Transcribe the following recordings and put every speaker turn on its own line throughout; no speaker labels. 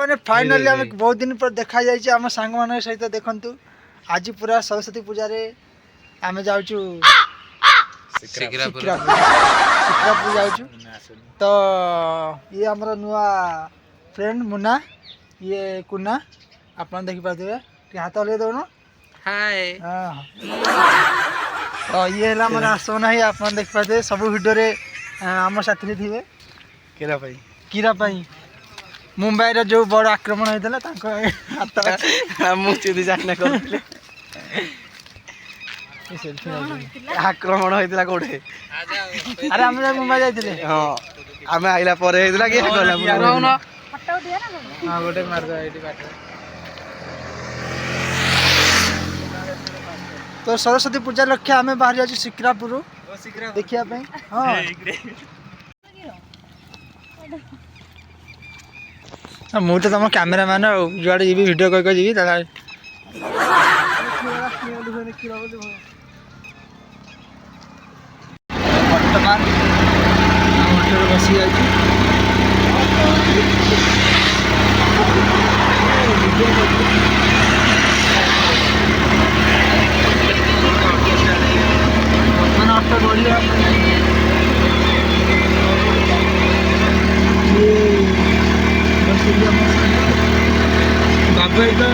मैंने फाइनली आम बहुत दिन पर देखा जाइए आम सांग मान सहित देखु आज पूरा सरस्वती पूजा रे आम जाऊँ शिक्रापुर जाऊँ तो ये आमर नुआ फ्रेंड मुन्ना ये कुन्ना आप देखिपे हाथ हल्ले दौन हाय तो ये है मोर आसना ही आप देखिपे सब भिडियो आम साथी थे कीरा मुंबई रो जो बड़ आक्रमण होता हाथ मुझे जाना कर आक्रमण होता कोठे अरे आम मुंबई जाइए हाँ आम आइला गोटे मारद तो सरस्वती पूजा लक्ष्य आम बाहर जाऊँ शिक्रापुर देखा हाँ मुझे तो तुम कैमेरामैन जुआड़े जी वीडियो कह जी बर्तमान बसी ऑटो बढ़िया बाबू तो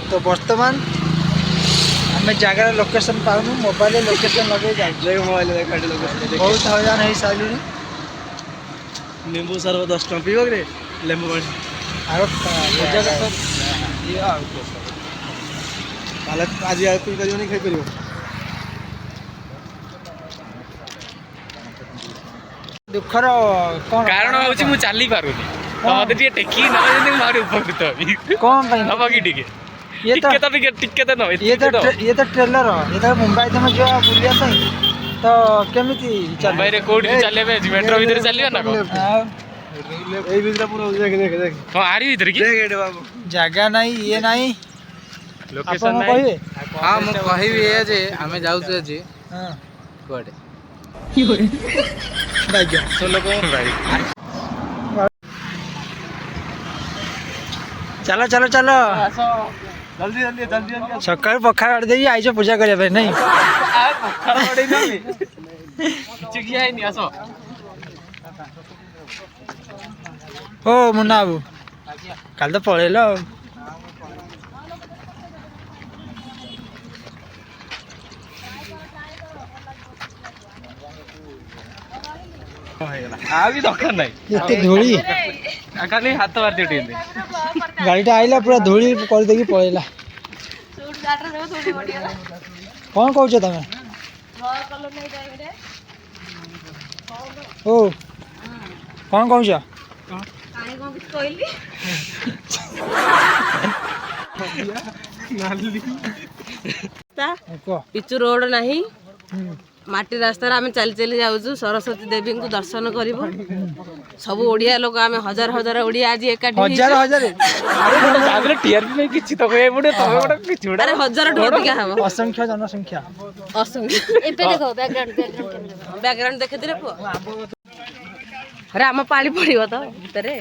तो वर्तमान आम जगार लोकेशन पाऊँ मोबाइल लोकेशन लगे जाए मोबाइल बहुत हईरान हो सारे
नींबू सरबत 10 टଙ୍କା पीब रे लेंबू पानी आज पी पार नहीं खाई
दुखर कौन
कारण हूँ मुझे चली पारुनी मत टेकी ना उपकृत
कौन ये तो ये तो ट्रेलर ये तो मुंबई तुम जो बुलिया तो केमिति
मुंबई रे कोडी चले मेट्रो भीतर चलियो ना
ए भीतर पूरा देख देख देख
हां आरी भीतर की
देख बाबू
जगह नहीं ये नहीं
लोकेशन
नहीं
हां म कहिबी ए जे हमें जाउ छे जी
हां
कोडे
भाई
सोलो को भाई
चलो चलो चलो
जल्दी जल्दी जल्दी जल्दी
सकाळ पखाड़ दे आइज पूजा करिया भाई नहीं
पखाड़ पड़े नहीं चिकिया है नहीं आसो
ओ मुन्ना बाबू कल तो पळेलो
भी दरकार नहीं
एते धूली
खाली हाथ मारती उठी
गाड़ीटा आइला पूरा धूली कर देकी पळेला कौन कहू तमें ओ कौन कहू
पिचु रोड नहीं माटी रास्तार आम चली चली जाऊँ सरस्वती देवी को दर्शन करूँ सब ओडिया लोक आम हजार हजार ओडिया आज एकाठी
हजार हजार
अरे टीआरपी में किछि तो कहै पड़े तमे गोटा किछि गोटा
अरे हजार टोट क्या हम
असंख्य जनसंख्या
असंख्य एपे देखो बैकग्राउंड देखे दिले पु अरे आम पानी पड़ियो तो भितरे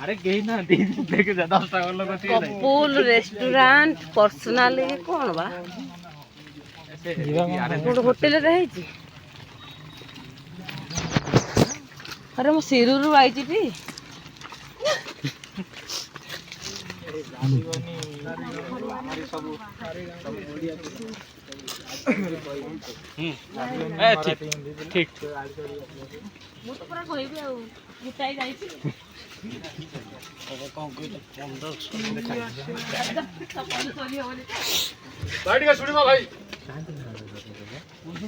अरे कहीं ना देख जा 10 टा लोग
कपूल रेस्टोरेंट पर्सनल कौन बा होटेल रही छी अरे मो सिरुरु आइची टी
ठीक ठीक
मु तो पूरा कहबी आ गुटाई जाइछी
भाई
ଚପଲ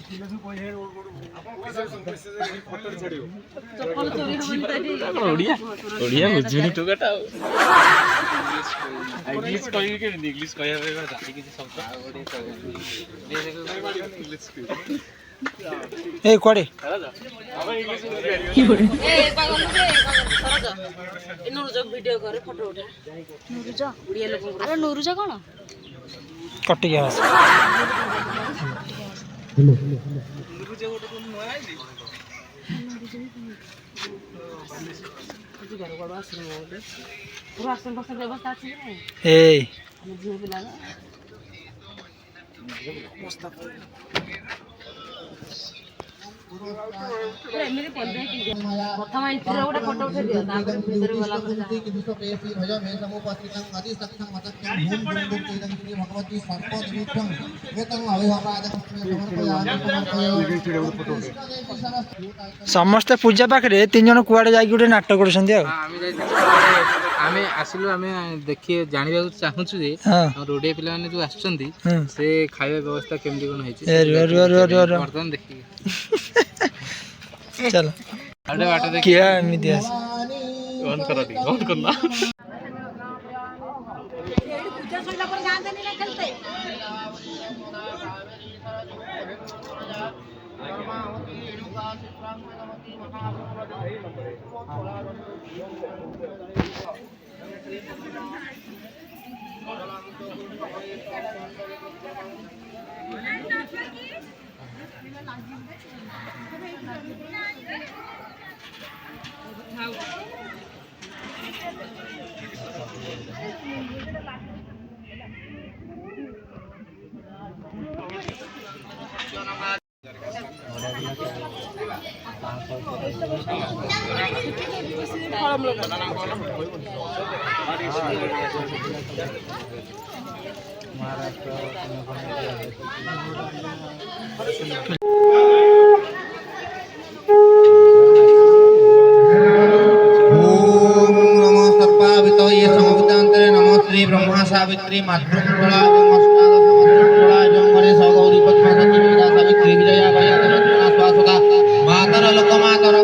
ଚୋରି ହବନି ତ ଏଠି।
ଓଡ଼ିଆ ଓଡ଼ିଆ ବୁଝୁନି ତୁ କଥା ଆଉ ଇଂଲିଶ କହିବି କେମିତି ଇଂଲିଶ କହିବା ପାଇଁ ଜାଣି କିଛି ଶବ୍ଦ
ଏ କୁଆଡେ
ଏ ପାଗଲ ରେ ସରଜ ଏ ନୁରୁଜ ଭିଡିଓ करे फोटो उठा
नुरुज
ओडिया लोक
अरे नुरुज कौन
कटिया आस
पूरा आसन बसन व्यवस्था अछि कि नहीं
ए
हम झियो पिला ना पूरा एमरे पंदे कि प्रथम एंट्री गोटे फोटो उठे दियो तापर भीतर गला पर जा
समस्ते पूजा पाखे 3 जन कुआडे जाई गोटे नाटक करछन्ती आ
आमे आसिलु आमे देखिए जानिबा चाहूछु जे
हां
रोडे पिला माने जो आछन्ती से खाଇବା व्यवस्था केमदी कोन होइछि वर्तमान देखि
चल
आडे बाटे देखि
किया एमिति आस
ऑन कर दी ऑन करना
पूजा सइला पर जांदनी ना खेलते
ब्रह्मा सावित्री मातृमंडला मस्तादशमंडला जंगले सगौरी पद्मा सती मीरा सावित्री विजया भया दशरथना स्वासुका मातर लोक मातर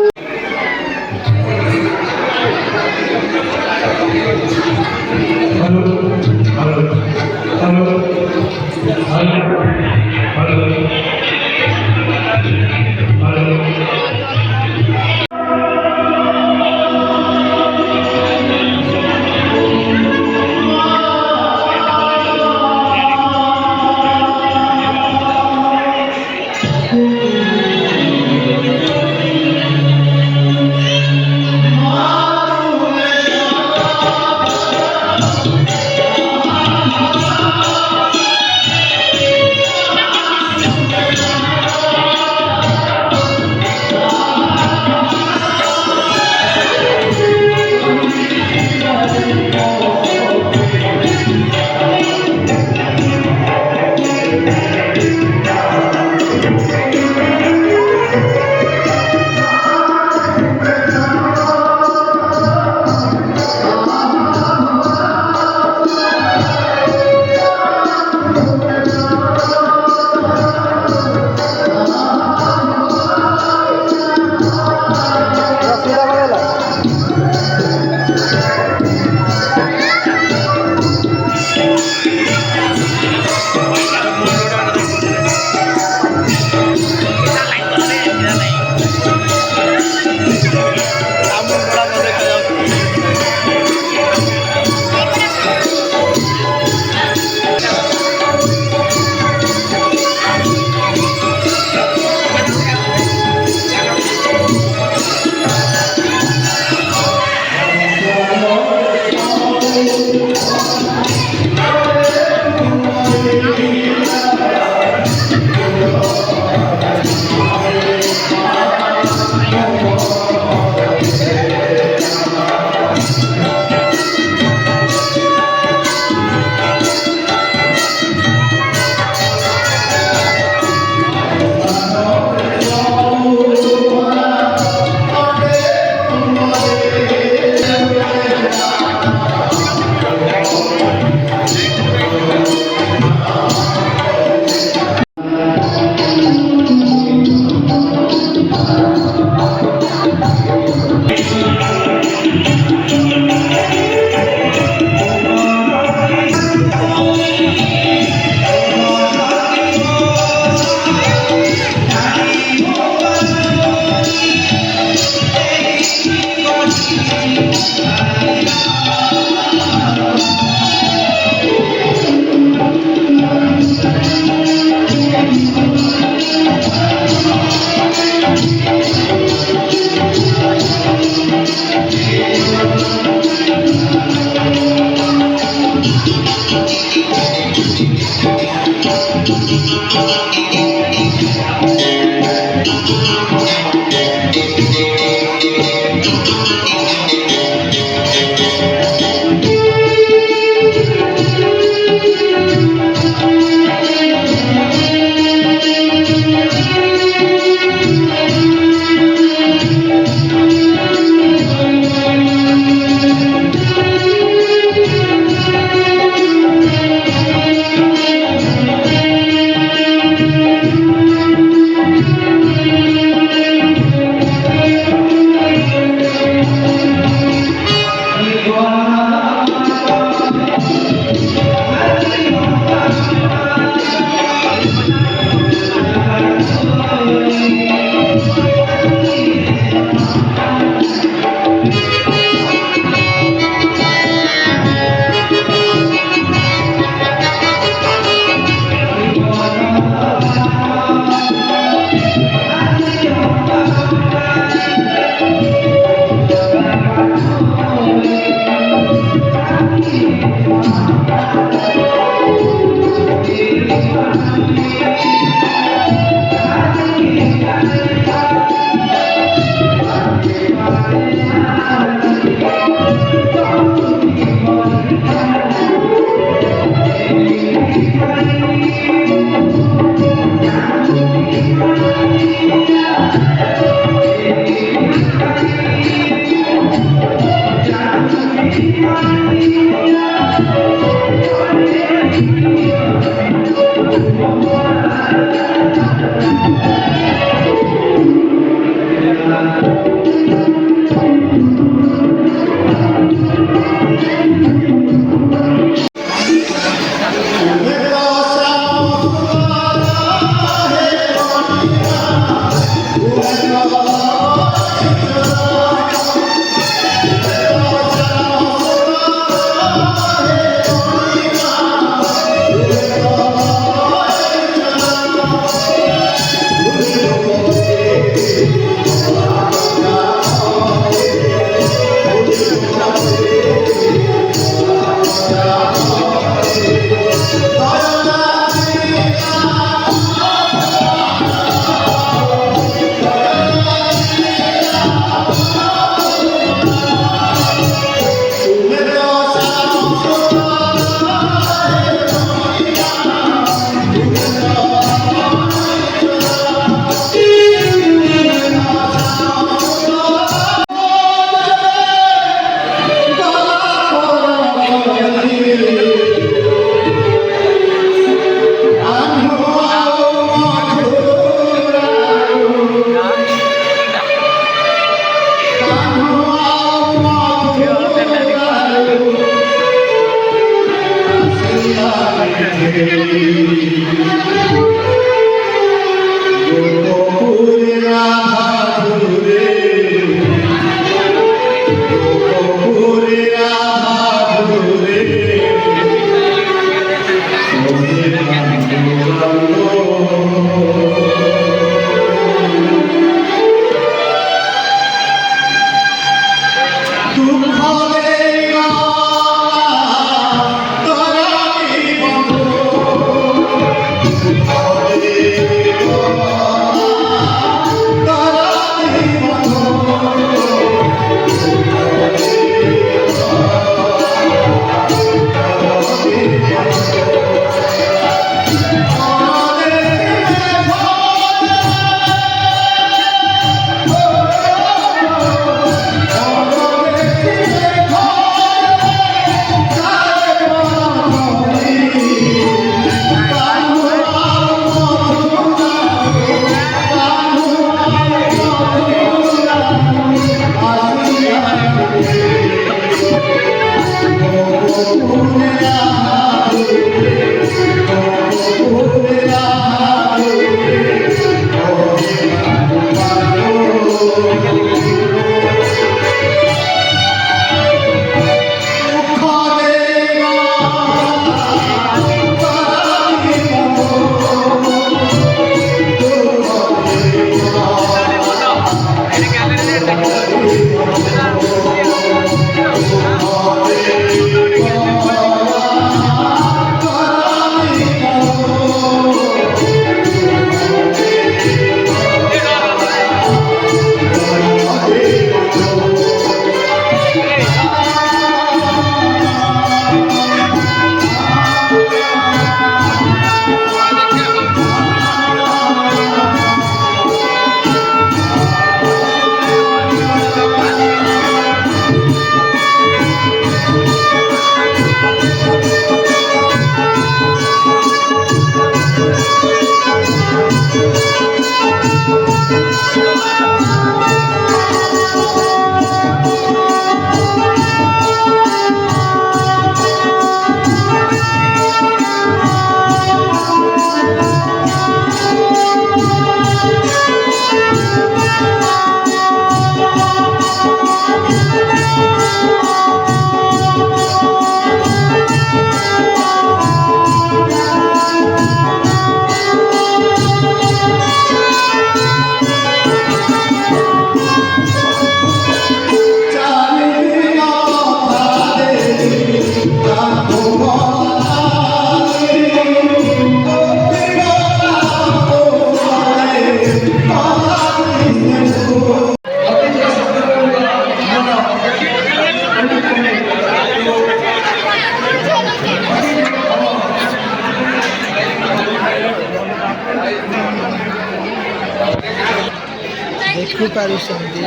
ଦେଖିପାରୁଛନ୍ତି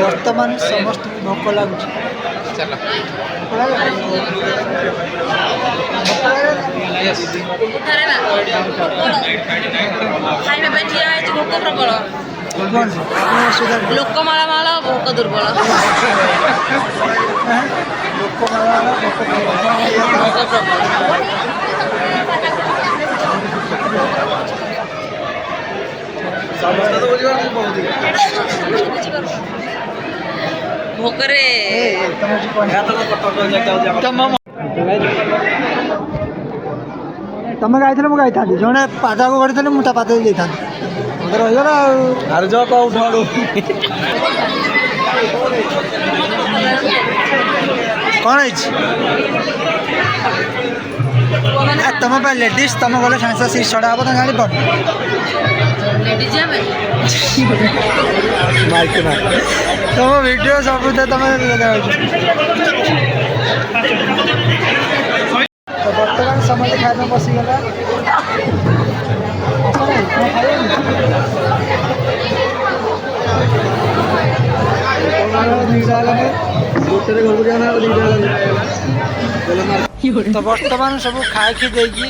ବର୍ତ୍ତମାନ ସମସ୍ତଙ୍କୁ ଭୋକ ଲାଗୁଛି।
ଖାଇବା ପାଇଁ ଠିଆ ହେଇଛି, ଭୋକ ପ୍ରବଳ, ଲୋକ ମାଳ ମାଳ, ଭୋକ ଦୁର୍ବଳ। ଭୋକରେ
ତମେ ଗାଇଥିଲେ ମୁଁ ଗାଇଥାନ୍ତି, ଜଣେ ପାଦକୁ ଗଡ଼ିଥିଲେ ମୁଁ ତା ପାଦକୁ ଯାଇଥାନ୍ତି, ମତେ ରହିଗଲା ଆଉ।
ଆରେ ଯ କଉ ଉଠାଡୁ
କ'ଣ ହେଇଛି? ତମ ପାଇଁ ଲେଡ଼ିସ୍, ତମେ ଗଲେ ସାଙ୍ଗେ ସାଙ୍ଗେ ସିଟ୍ ଛଡ଼ା ହବ, ତମେ ଜାଣିପାରୁନ। ତମ ଭିଡ଼ିଓ ସବୁଥିରେ ତମେ ବର୍ତ୍ତମାନ ସମସ୍ତେ ଖାଇବା ବସିଗଲା। ତ ବର୍ତ୍ତମାନ ସବୁ ଖାଇକି ଦେଇକି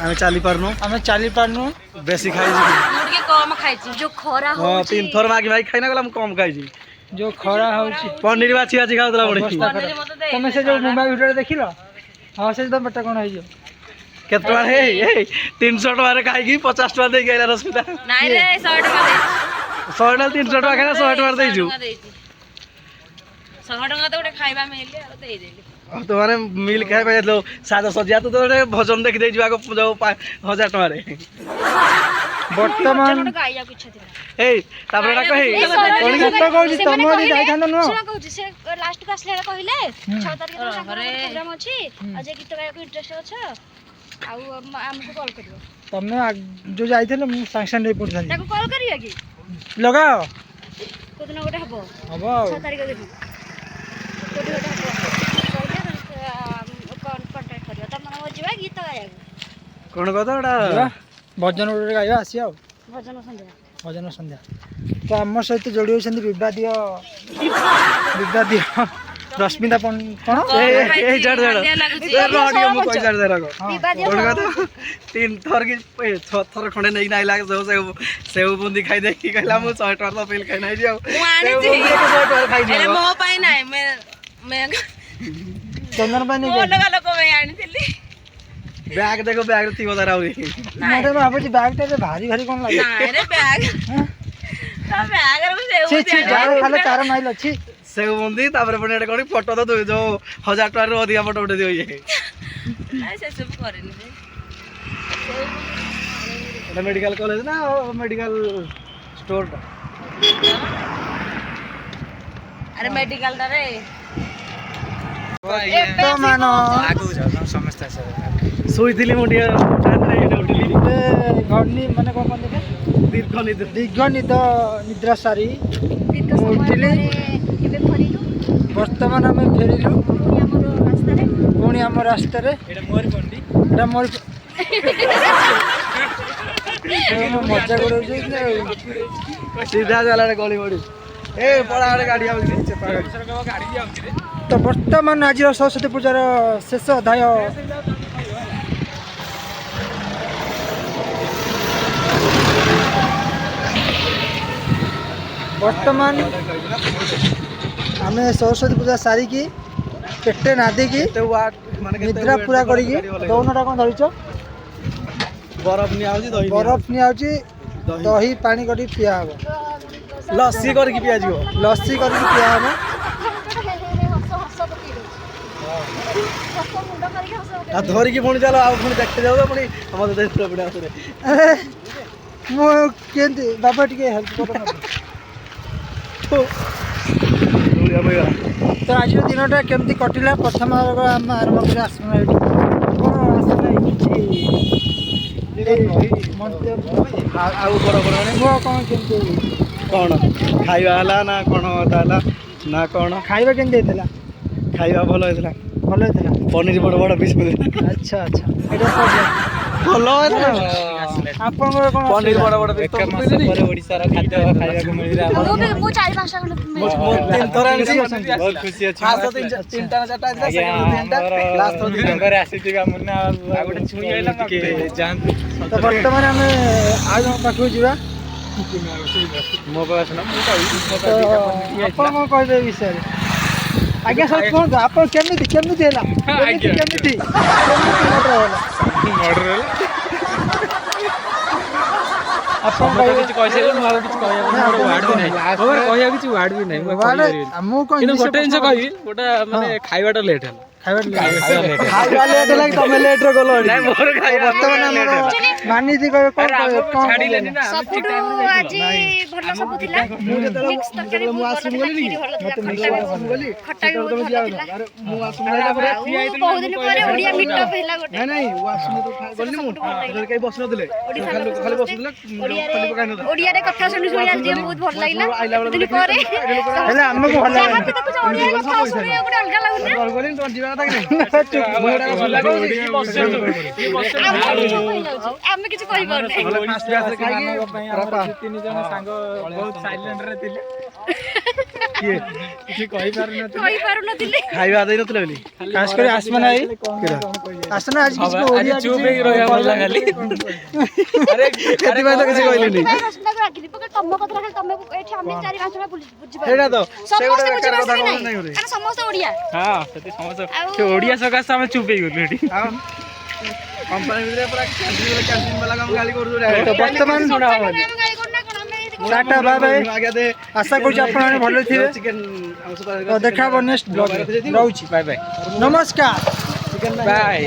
ଆମେ ଚାଲି ପାରୁନୁ,
ଆମେ ଚାଲି ପାରୁନୁ।
ବେଶୀ ଖାଇଛି।
ମୁଁ ଟିକେ କମ ଖାଇଛି।
ଯୋଉ ଖରା
ହଁ 3 ଥର ମାଗି ମାଗି ଖାଇନା ଗଲା, ମୁଁ କମ୍ ଖାଇଛି।
ଯୋଉ ଖରା ହଉଛି
ପନିର ବାଛି ବାଛି ଖାଉଥିଲା ବଢି।
ତମେ ସେ ଯୋଉ ମୁମ୍ବାଇ ଭିଡ଼ିଓରେ ଦେଖିଲ? ହଁ ସେ ତ ପେଟ କ'ଣ ହେଇଯିବ।
କେତେ ଟଙ୍କା? ହେଇ 300 ଟଙ୍କାରେ ଖାଇକି 50 ଟଙ୍କା ଦେଇକି ଆଇଲା ରଶ୍ମିତା।
ନାଇଁ ରେ 100 ଟଙ୍କା ଦେଇଛି।
100 ଟଙ୍କା 300 ଟଙ୍କା ଖାଇଲା, 100 ଟଙ୍କା ଦେଇଛୁ।
100 ଟଙ୍କା ତ ଗୋଟେ ଖାଇବା ମିଳିଲେ ଆଉ ଦେଇଦେଲି।
ତୁ ମାନେ ମିଲ୍ ଖାଇବା ଯାଇଥିଲୁ ସାଜ ସଜିଆ, ତୁ ତ ଗୋଟେ ଭଜନ ଦେଖି ଦେଇଛୁ ଆଗ ଯୋଉ 1000 ଟଙ୍କାରେ।
ବର୍ତ୍ତମାନ
ଗାଇବାକୁ ଇଚ୍ଛା ଥିଲା।
ଏଇ ତାପରେ ଏଟା କହି
କହୁଛି ତମ ଯାଇଥାନ୍ତ ନୁହଁ।
ଶୁଣ କହୁଛି, ସେ ଲାଷ୍ଟକୁ ଆସିଲା ବେଳେ କହିଲେ 6 ତାରିଖ ଦିନ ତାଙ୍କର ପ୍ରୋଗ୍ରାମ ଅଛି, ଆଉ ଯେ ଗୀତ ଗାଇବାକୁ ଇଣ୍ଟରେଷ୍ଟ ଅଛ ଆଉ ଆମକୁ କଲ୍ କରିବ।
ତମେ ଯୋଉ ଯାଇଥିଲ ମୁଁ ସାଙ୍ଗେ ସାଙ୍ଗେ ନେଇ ପଡ଼ିଥାନ୍ତି।
ତାକୁ କଲ୍ କରିବା କି?
ଲଗାଅ
କୋଉଦିନ ଗୋଟେ ହବ
ହବ ଆଉ।
6 ତାରିଖ ଦିନ କୋଉଠି ଗୋଟେ ହବ, କଣ୍ଟାକ୍ଟ କରିବ। ତମ ଯିବା ଗୀତ ଗାଇବାକୁ,
କଣ କଥା ଏଟା?
ଭଜନ ଗୋଟେ ଗାଇବା ଆସିବା ଆଉ।
ଭଜନ ସନ୍ଧ୍ୟା।
ଭଜନ ସନ୍ଧ୍ୟା। ତ ଆମ ସହିତ ଯୋଡ଼ି ହୋଇଛନ୍ତି ବିବାଦୀୟ ରଶ୍ମିତା କ'ଣ
ଏଇ ଜାଡ ଜାଡ ମୁଁ କହି ଜାଡ ଜାଡ
ବିବାଦୀୟ
କଣ କଥା? 3 ଥର କି 6 ଥର ଖଣ୍ଡେ ନେଇକି ଆଇଲା, ସେଉ ବୁନ୍ଦି ଖାଇ ଦେଇକି କହିଲା ମୁଁ 100 ଟଙ୍କା ବିଲ୍ ଖାଇ ନାହିଁ ଆଉ।
ମୁଁ ଆଣିଛି, ହେଲେ ମୋ ପାଇଁ ନାହିଁ,
ଚନ୍ଦନ ପାଇଁ ନେଇକି
ଅଲଗା ଲୋକ ପାଇଁ ଆଣିଥିଲି।
ବ୍ୟାଗ ଦେଖ, ବ୍ୟାଗ ଥିବ ତାର ଆହୁରି।
ମୁଁ ଭାବୁଛି ବ୍ୟାଗଟା ଭାରି ଭାରି କ'ଣ ଲାଗେ।
ନାଇଁ ରେ ବ୍ୟାଗ, ତା ବ୍ୟାଗରେ ମୁଁ
ଯାହାର ଖାଲି ତାର ମାଇଲ ଅଛି।
ସେଉ ବୁନ୍ଦି, ତାପରେ ପୁଣି ଏଟା କଣ ଫଟୋ ତ ଯୋଉ 1000 ଟଙ୍କାରୁ ଅଧିକା ଫଟୋ ଉଠେଇ ଦିଅ। ଇଏ
ସେସବୁ କରେନି।
এটা মেডিকেল কলেজ না মেডিকেল স্টোরটা?
আরে মেডিকেলটারে
ସମସ୍ତେ
ଶୋଇଥିଲି ମୁଁ ଟିକେ ଟ୍ରେନରେ ଏଇଟା ଉଠିଲି।
ଘର୍ଣ୍ଣି ମାନେ କ'ଣ କହନ୍ତି ଦୀର୍ଘ ନିଦ୍ରା ସାରି ମୁଁ ଉଠିଲି। ବର୍ତ୍ତମାନ ଆମେ ଫେରିଲୁ ପୁଣି ଆମ ରାସ୍ତାରେ। ଏଇଟା ମୋର ମଜା କରୁଛି
ସିଧା ଚାଲାରେ ଗଳି ପଡ଼ି ଏ ପଳା ଆଡ଼େ ଗାଡ଼ି ଆଉଛି।
ତ ବର୍ତ୍ତମାନ ଆଜିର ସରସ୍ୱତୀ ପୂଜାର ଶେଷ ଅଧ୍ୟାୟ ବର୍ତ୍ତମାନ ଆମେ ସରସ୍ୱତୀ ପୂଜା ସାରିକି ପେଟେ ନାଦିକି ନିଦ୍ରା ପୁରା କରିକି ଦଉନଟା କ'ଣ ଧରିଛ?
ବରଫ ନିଆହଉଛି,
ଦହି ପାଣି କରିକି ପିଆ ହବ,
ଲସି କରିକି ପିଆଯିବ।
ଲସି କରିକି ପିଆ ହବ।
ଧରିକି ପୁଣି ଚାଲ ଆଉ ପୁଣି ଦେଖତେ ଯାଉ ପୁଣି ମତେ ପଡ଼ିଆ ଆସିଲେ
ମୁଁ କେମିତି ବାବା ଟିକେ ହେଲ୍ପ କର। ତ ଆଜିର ଦିନଟା କେମିତି କଟିଲା? ପ୍ରଥମ ଆମେ ଆରମ୍ଭ କରି ଆସନ ଏଠି କ'ଣ ଆସିଲା କିଛି
ଆଉ ବଡ଼ ବଡ଼
ମୁଁ କ'ଣ କେମିତି
କ'ଣ ଖାଇବା ହେଲା ନା କ'ଣ ହେଲା ନା କ'ଣ?
ଖାଇବା କେମିତି ହେଇଥିଲା?
ଖାଇବା ଭଲ ହେଇଥିଲା,
ଭଲ ହେଇଥିଲା।
ପନିର ବଡ଼ ବଡ଼ ପିସ୍
ଆଚ୍ଛା ଆଚ୍ଛା, ଏଇଟା
ଭଲ ହେଇଥିଲା।
ଆପଣଙ୍କର କ'ଣ
ପନିର ବଡ଼ ବଡ଼ ପିସ୍
ଏକ ମାସ ପରେ ଓଡ଼ିଶାର ଖାଦ୍ୟ ଖାଇବାକୁ ମିଳିଲା
ମୁଁ 4-5ଟା ଖଣ୍ଡେ
ତିନିଥର ଆଣିଛି
ବହୁତ ଖୁସି ଅଛି
ଫାଷ୍ଟ ତିନିଟା ନା ଚାରିଟା ଆଣିଥିଲା ସେକେଣ୍ଡ ତିନିଟା ଲାଷ୍ଟ
ଘରେ ଆସିଥିବା ମୁନା ଆଉ ଗୋଟେ ଛୁଇଁ ଆଇଲା ଟିକେ ଯାଆନ୍ତୁ
ତ ବର୍ତ୍ତମାନ ଆମେ ଆଉ ଜଣଙ୍କ ପାଖକୁ ଯିବା।
ମୋ ପାଖରେ ଶୁଣ ମୁଁ କହିବି ମୋ
ତ ଆପଣ କ'ଣ କହିବେ ଏ ବିଷୟରେ? ଆଜ୍ଞା ସାର୍ କୁହନ୍ତୁ ଆପଣ କେମିତି ହେଲା କେମିତି ମର୍ଡର ହେଲା ଆପଣ କହିବେ
କିଛି କହିସାରିଲେ ମୁଁ ଆଉ କିଛି କହିବାକୁ ୱାର୍ଡ ବି ନାହିଁ କହିବାକୁ କିଛି ୱାର୍ଡ ବି ନାହିଁ
ମୁଁ କ'ଣ
କିନ୍ତୁ ଗୋଟେ ଜିନିଷ କହିବି ଗୋଟେ ମାନେ ଖାଇବାଟା ଲେଟ୍ ହେଲା
ଖାଇବା ଲେଟ୍ ହେଲା କି ତମେ ଲେଟ୍ରେ ଗଲ ବର୍ତ୍ତମାନ ଆମର ମାନିଛି କହିବେ କ'ଣ
ଛାଡ଼ିଲେନି ନା
ସବୁଠୁ ଆଜି ଭଲ ସବୁ ଥିଲା ମିକ୍ସ ତରକାରୀ ବହୁତ ଭଲ ଥିଲା କ୍ଷୀରି ଭଲ ଥିଲା ଖଟା ବି ବହୁତ ଭଲ ଥିଲା ଆଉ ବହୁତ ଦିନ ପରେ ଓଡ଼ିଆ ମିଟଅପ୍ ହେଲା ଗୋଟେ ଓଡ଼ିଆରେ କଥା ଶୁଣି ଆଜି ବହୁତ ଭଲ ଲାଗିଲା ଦିନ ପରେ
ହେଲେ ଆମକୁ ଭଲ
ଯାହା ବି ଦେଖୁଛ ଓଡ଼ିଆରେ କଥା ଶୁଣିବାକୁ ଗୋଟେ ଅଲଗା ଲାଗୁନି ଆମେ କିଛି କହିପାରୁନି
ତିନି ଜଣ ସାଙ୍ଗ ବହୁତ ସାଇଲେଣ୍ଟରେ ଥିଲେ କିଛି
କହିପାରୁନଥିଲି
ଖାଇବା ଦେଇନଥିଲେ ବୋଲି
ଖାସ କରି ଆସମାନ ଆଜି କିଛି ଓଡ଼ିଆ
ଚୁପ୍ ହେଇକି ରହିବା ଭଲ ଖାଲି
ସେଥିପାଇଁ ତ କିଛି କହିଲେନି
ତମ କଥା ତମେ ଏଠି ଆମେ 4-5 ଜଣ ବୁଝିପାରିବୁ
ସେଇଟା ତ
ସମସ୍ତେ ବୁଝିପାରିବେ ନାହିଁ କାରଣ ସମସ୍ତେ ଓଡ଼ିଆ
ହଁ ସେଠି ସମସ୍ତେ ସେ ଓଡ଼ିଆ ସକାଶେ ଆମେ ଚୁପ୍ ହେଇଗଲୁ ଏଠି
କମ୍ପାନୀ ଭିତରେ ପୁରା କ୍ୟାଣ୍ଟିନ ବାଲା ଗାଳି କରୁଛୁ
ବର୍ତ୍ତମାନ ଟାଟା ବାଏ ବାଏ ଆଶା କରୁଛି ଆପଣମାନେ ଭଲ ଥିବେ ତ ଦେଖା ହେବ ନେକ୍ସଟ ବ୍ଲଗରେ ରହୁଛି
ବାଏ ବାଏ
ନମସ୍କାର
ବାଏ